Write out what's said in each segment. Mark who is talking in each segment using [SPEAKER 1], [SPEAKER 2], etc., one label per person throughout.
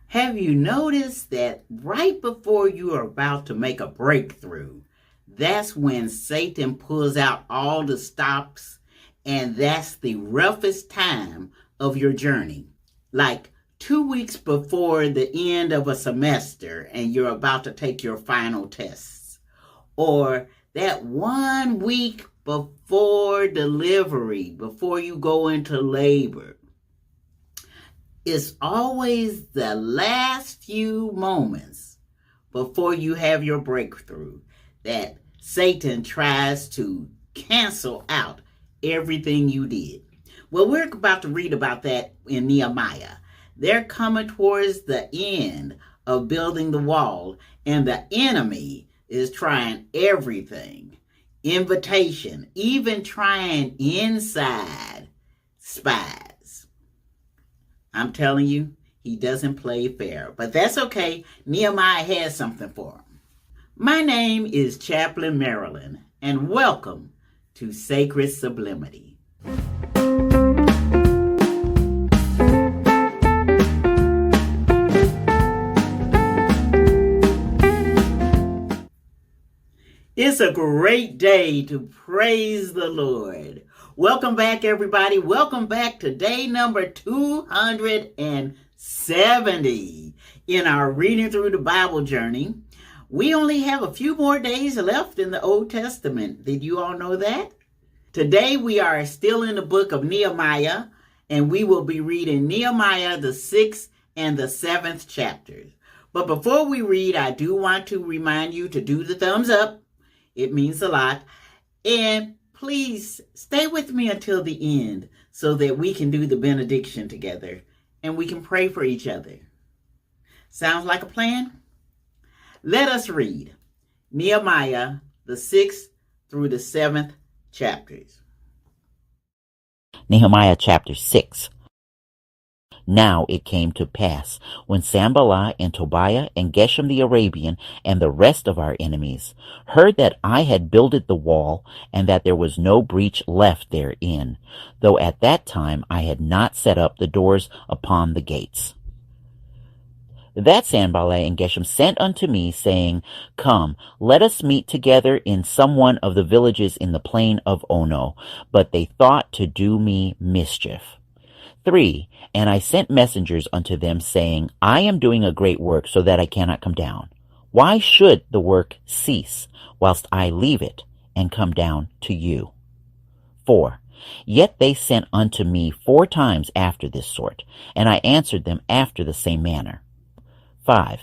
[SPEAKER 1] Have you noticed that right before you are about to make a breakthrough, that's when Satan pulls out all the stops, and that's the roughest time of your journey? Like 2 weeks before the end of a semester and you're about to take your final tests, or that 1 week before delivery, before you go into labor. It's always the last few moments before you have your breakthrough that Satan tries to cancel out everything you did. Well, we're about to read about that in Nehemiah. They're coming towards the end of building the wall, and the enemy is trying everything. Invitation, even trying inside spies. I'm telling you, he doesn't play fair, but that's okay. Nehemiah has something for him. My name is Chaplain Marilyn, and welcome to Sacred Sublimity. It's a great day to praise the Lord. Welcome back, everybody. Welcome back to day number 270 in our Reading Through the Bible journey. We only have a few more days left in the Old Testament. Did you all know that? Today we are still in the book of Nehemiah, and we will be reading Nehemiah, the 6th and the 7th chapters. But before we read, I do want to remind you to do the thumbs up. It means a lot. And please stay with me until the end so that we can do the benediction together and we can pray for each other. Sounds like a plan? Let us read Nehemiah, the 6th through the 7th chapters.
[SPEAKER 2] Nehemiah chapter 6. Now it came to pass, when Sanballat and Tobiah and Geshem the Arabian and the rest of our enemies heard that I had builded the wall, and that there was no breach left therein, though at that time I had not set up the doors upon the gates. That Sanballat and Geshem sent unto me, saying, Come, let us meet together in some one of the villages in the plain of Ono. But they thought to do me mischief. 3. And I sent messengers unto them, saying, I am doing a great work, so that I cannot come down. Why should the work cease, whilst I leave it, and come down to you? 4. Yet they sent unto me 4 times after this sort, and I answered them after the same manner. 5.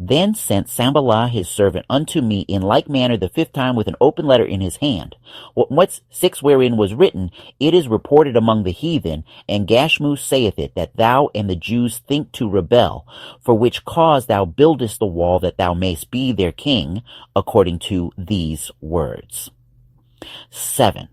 [SPEAKER 2] Then sent Sanballat his servant unto me in like manner the 5th time with an open letter in his hand. What 6 wherein was written, It is reported among the heathen, and Gashmu saith it, that thou and the Jews think to rebel, for which cause thou buildest the wall, that thou mayst be their king, according to these words. 7.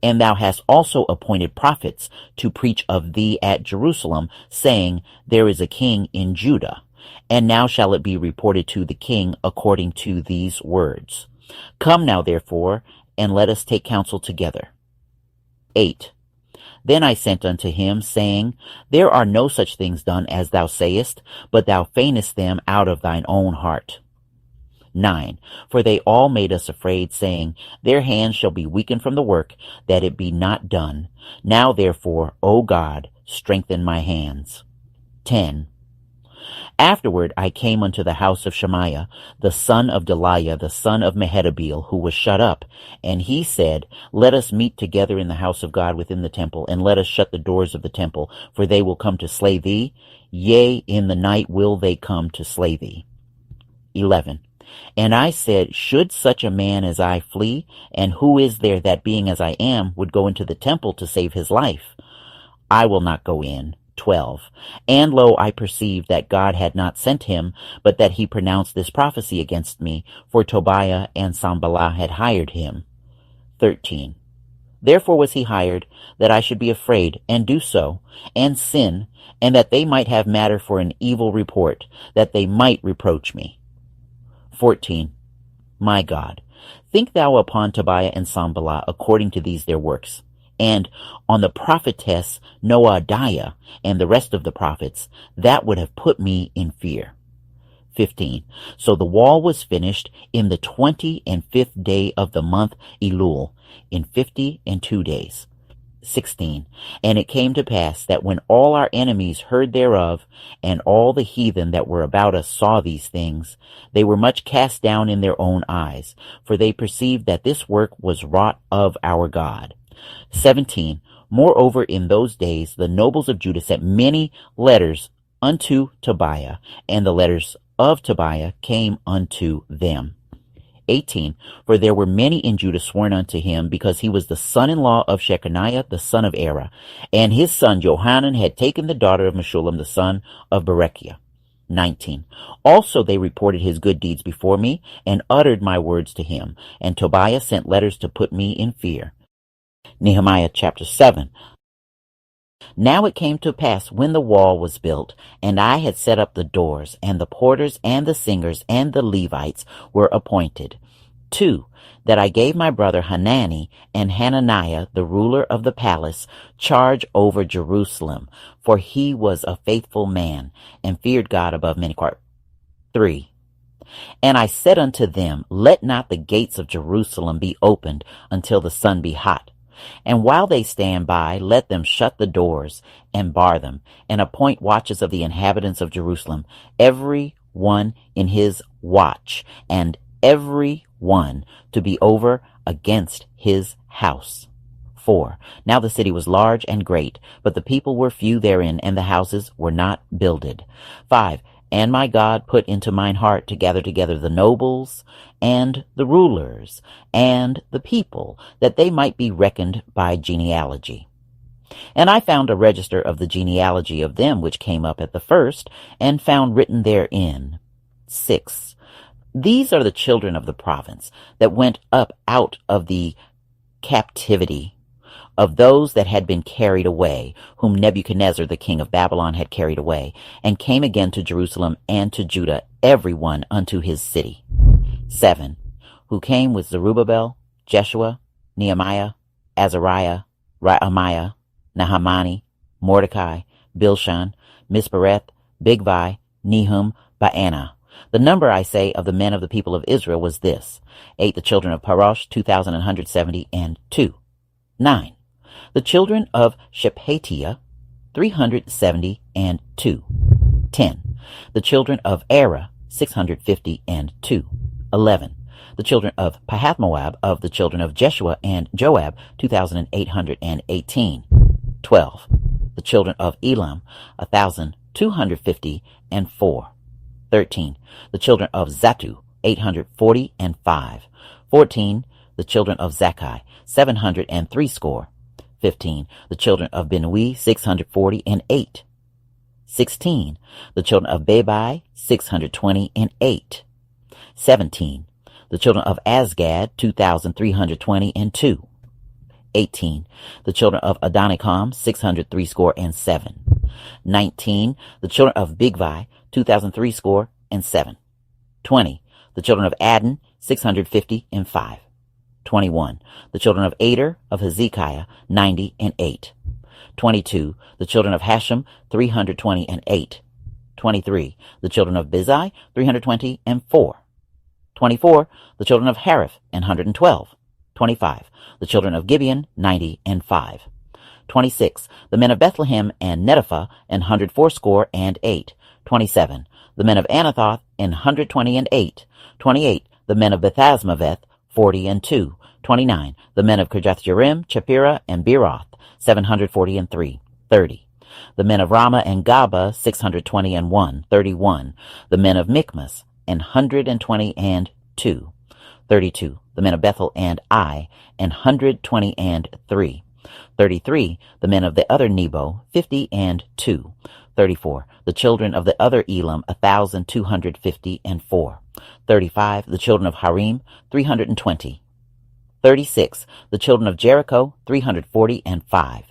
[SPEAKER 2] And thou hast also appointed prophets to preach of thee at Jerusalem, saying, There is a king in Judah. And now shall it be reported to the king according to these words. Come now, therefore, and let us take counsel together. 8. Then I sent unto him, saying, There are no such things done as thou sayest, but thou feignest them out of thine own heart. 9. For they all made us afraid, saying, Their hands shall be weakened from the work, that it be not done. Now therefore, O God, strengthen my hands. 10. Afterward I came unto the house of Shemaiah, the son of Delaiah, the son of Mehetabeel, who was shut up. And he said, Let us meet together in the house of God within the temple, and let us shut the doors of the temple, for they will come to slay thee. Yea, in the night will they come to slay thee. 11. And I said, Should such a man as I flee? And who is there that, being as I am, would go into the temple to save his life? I will not go in. 12. And lo, I perceived that God had not sent him, but that he pronounced this prophecy against me, for Tobiah and Sanballat had hired him. 13. Therefore was he hired, that I should be afraid, and do so, and sin, and that they might have matter for an evil report, that they might reproach me. 14. My God, think thou upon Tobiah and Sanballat according to these their works. and on the prophetess Noadiah and the rest of the prophets, that would have put me in fear. 15. So the wall was finished in the 25th day of the month Elul, in 52 days. 16. And it came to pass that when all our enemies heard thereof, and all the heathen that were about us saw these things, they were much cast down in their own eyes, for they perceived that this work was wrought of our God. 17. Moreover, in those days the nobles of Judah sent many letters unto Tobiah, and the letters of Tobiah came unto them. 18. For there were many in Judah sworn unto him, because he was the son-in-law of Shechaniah the son of Era, and his son Johanan had taken the daughter of Meshullam the son of Berechiah. 19. Also they reported his good deeds before me, and uttered my words to him, and Tobiah sent letters to put me in fear. Nehemiah chapter 7. Now it came to pass when the wall was built, and I had set up the doors, and the porters, and the singers, and the Levites were appointed. 2. That I gave my brother Hanani and Hananiah, the ruler of the palace, charge over Jerusalem, for he was a faithful man, and feared God above many. 3. And I said unto them, Let not the gates of Jerusalem be opened until the sun be hot. And while they stand by, let them shut the doors and bar them, and appoint watches of the inhabitants of Jerusalem, every one in his watch, and every one to be over against his house. 4. Now the city was large and great, but the people were few therein, and the houses were not builded. 5. And my God put into mine heart to gather together the nobles, and the rulers, and the people, that they might be reckoned by genealogy. And I found a register of the genealogy of them which came up at the first, and found written therein. 6. These are the children of the province, that went up out of the captivity of those that had been carried away, whom Nebuchadnezzar the king of Babylon had carried away, and came again to Jerusalem and to Judah, every one unto his city. 7. Who came with Zerubbabel, Jeshua, Nehemiah, Azariah, Raamiah, Nahamani, Mordecai, Bilshan, Mispereth, Bigvai, Nehum, Baanah. The number, I say, of the men of the people of Israel was this: 8 the children of Parosh, 2,170, and 2. 9. The children of Shephatiah, 370 and 2. 10. The children of Era, 650 and 2. 11. The children of Pahath-Moab, of the children of Jeshua and Joab, 2,818. 12. The children of Elam, 1,250 and 4. 13. The children of Zattu, 840 and 5. 14. The children of Zakkai, 703 score. 15. The children of Binui, 640 and 8. 16. The children of Bebai, 620 and 8. 17. The children of Azgad, 2,320 and 2. 18. The children of Adonikam, 603 score and 7. 19. The children of Bigvai, 2,003 score and 7. 20. The children of Adon, 650 and 5. 21. The children of Ader of Hezekiah, 90 and 8. 22. The children of Hashem, 320 and 8. 23. The children of Bizai, 320 and 4. 24. The children of Hariph, 112. 25. The children of Gibeon, 90 and 5. 26. The men of Bethlehem and Netopha, 104 score and 8. 27. The men of Anathoth, 120 and 8. 28. The men of Bethazmaveth, 40 and 2. 29. The men of Kirjath-Jearim, Chephirah, and Beeroth, 740 and 3. 30. The men of Ramah and Gaba, 620 and 1. 31. The men of Michmas, 120 and 2. 32. The men of Bethel and Ai, 120 and 3. 33. The men of the other Nebo, 50 and 2. 34. The children of the other Elam, 1,250 and 4. 35. The children of Harim, 320. 36. The children of Jericho, 340 and 5.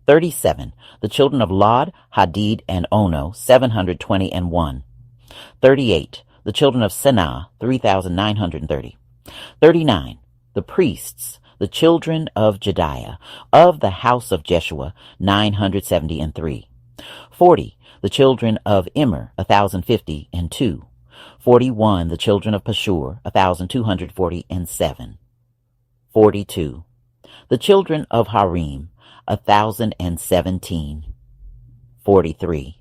[SPEAKER 2] 37. The children of Lod, Hadid, and Ono, 720 and 1. 38. The children of Senah, 3,930. 39. The priests, The children of Jediah, of the house of Jeshua, 973. 40. The children of Immer, 1,050 41. The children of Pashur, 1,247. 42. The children of Harim, 1,017. 43.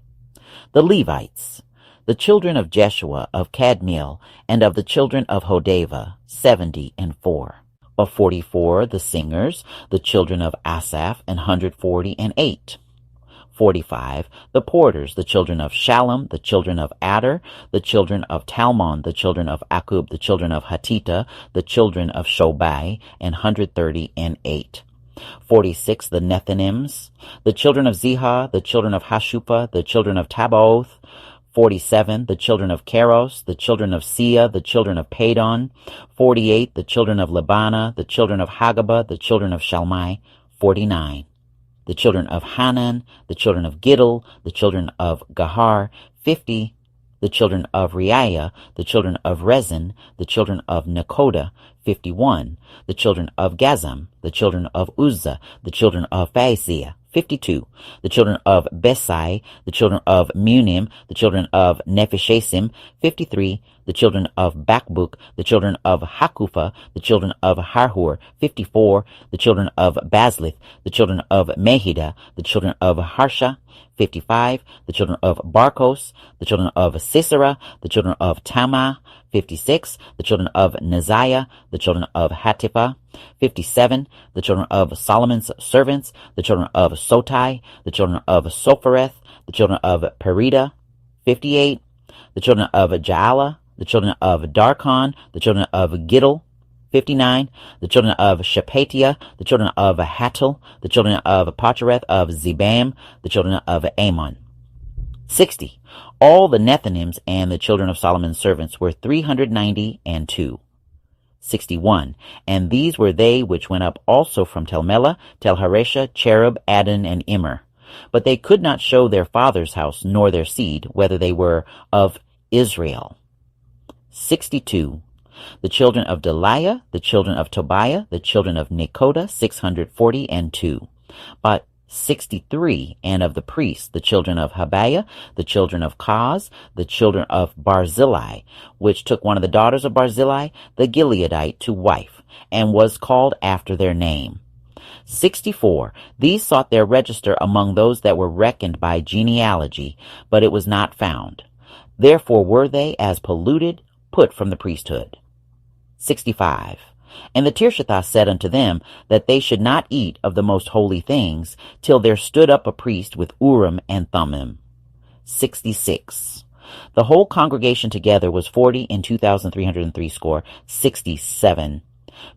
[SPEAKER 2] The Levites, the children of Jeshua, of Kadmiel, and of the children of Hodava, 70 Of 44, the singers, the children of Asaph, 148. 45. The porters, the children of Shallum, the children of Adar, the children of Talmon, the children of Akub, the children of Hatita, the children of Shobai, 138. 46. The Nethinims, the children of Ziha, the children of Hashupha, the children of Tabaoth. 47. The children of Keros, the children of Sia, the children of Padon. 48. The children of Labana, the children of Hagabah, the children of Shalmai. 49. The children of Hanan, the children of Giddel, the children of Gahar. 50. The children of Reiah, the children of Rezin, the children of Nekoda. 51. The children of Gazam, the children of Uzzah, the children of Phaseah. 52. The children of Besai, the children of Munim, the children of Nephishazim. 53. The children of Bakbuk, the children of Hakupha, the children of Harhur. 54. The children of Baslith, the children of Mehida, the children of Harsha. 55. The children of Barkos, the children of Sisera, the children of Tamah. 56. The children of Neziah, the children of Hatipha. 57. The children of Solomon's servants, the children of Sotai, the children of Sophereth, the children of Perida. 58. The children of Jaala, the children of Darkon, the children of Giddel. 59. The children of Shephatiah, the children of Hattil, the children of Pachareth of Zebam, the children of Ammon. 60. All the Nethinims and the children of Solomon's servants were 392. 61. And these were they which went up also from Telmela, Telharesha, Cherub, Adon, and Immer. But they could not show their father's house, nor their seed, whether they were of Israel. 62. The children of Deliah, the children of Tobiah, the children of Nekoda, 642. But 63. And of the priests, the children of Habiah, the children of Koz, the children of Barzillai, which took one of the daughters of Barzillai, the Gileadite, to wife, and was called after their name. 64. These sought their register among those that were reckoned by genealogy, but it was not found. Therefore were they, as polluted, put from the priesthood. 65. And the Tirshatha said unto them that they should not eat of the most holy things till there stood up a priest with Urim and Thummim. 66. The whole congregation together was 40 and 2,303 score, 67.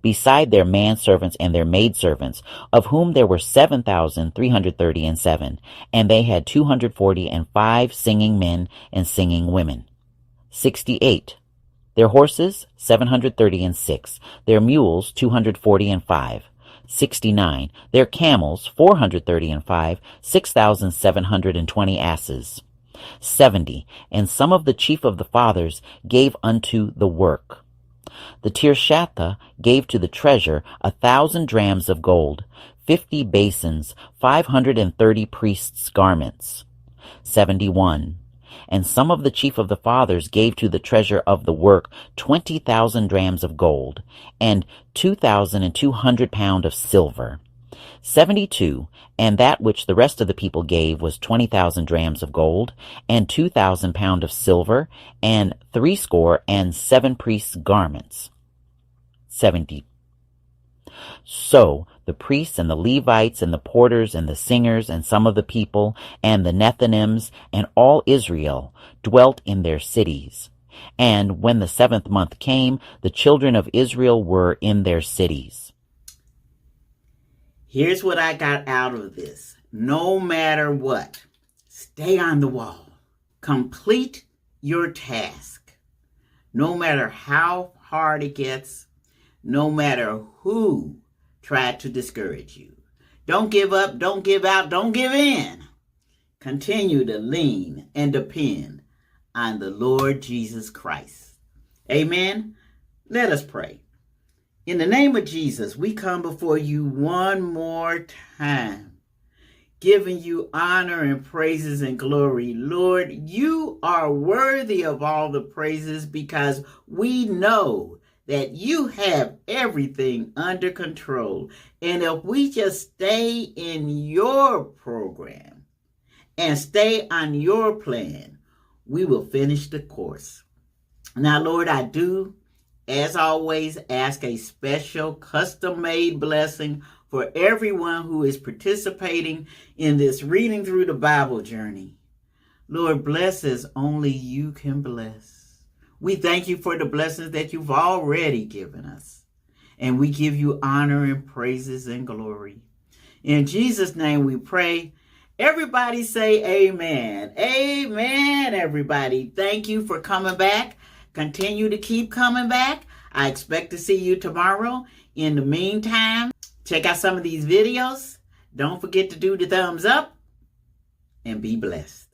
[SPEAKER 2] Beside their manservants and their maidservants, of whom there were 7,337, and they had 245 singing men and singing women. 68. Their horses, 736. Their mules, 245. 69. Their camels, 435. 6,720 asses. 70. And some of the chief of the fathers gave unto the work. The Tirshatha gave to the treasure 1,000 drams of gold, 50 basins, 530 priests' garments. 71. And some of the chief of the fathers gave to the treasure of the work 20,000 drams of gold, and 2,200 pound of silver. 72. And that which the rest of the people gave was 20,000 drams of gold, and 2,000 pound of silver, and 67 priests' garments. 70. So the priests and the Levites and the porters and the singers and some of the people and the Nethinims and all Israel dwelt in their cities. And when the 7th month came, the children of Israel were in their cities.
[SPEAKER 1] Here's what I got out of this. No matter what, stay on the wall. Complete your task. No matter how hard it gets, no matter who tried to discourage you. Don't give up, don't give out, don't give in. Continue to lean and depend on the Lord Jesus Christ. Amen. Let us pray. In the name of Jesus, we come before you one more time, giving you honor and praises and glory. Lord, you are worthy of all the praises because we know that you have everything under control. And if we just stay in your program and stay on your plan, we will finish the course. Now, Lord, I do, as always, ask a special custom-made blessing for everyone who is participating in this reading through the Bible journey. Lord, bless as only you can bless. We thank you for the blessings that you've already given us. And we give you honor and praises and glory. In Jesus' name we pray. Everybody say amen. Amen, everybody. Thank you for coming back. Continue to keep coming back. I expect to see you tomorrow. In the meantime, check out some of these videos. Don't forget to do the thumbs up and be blessed.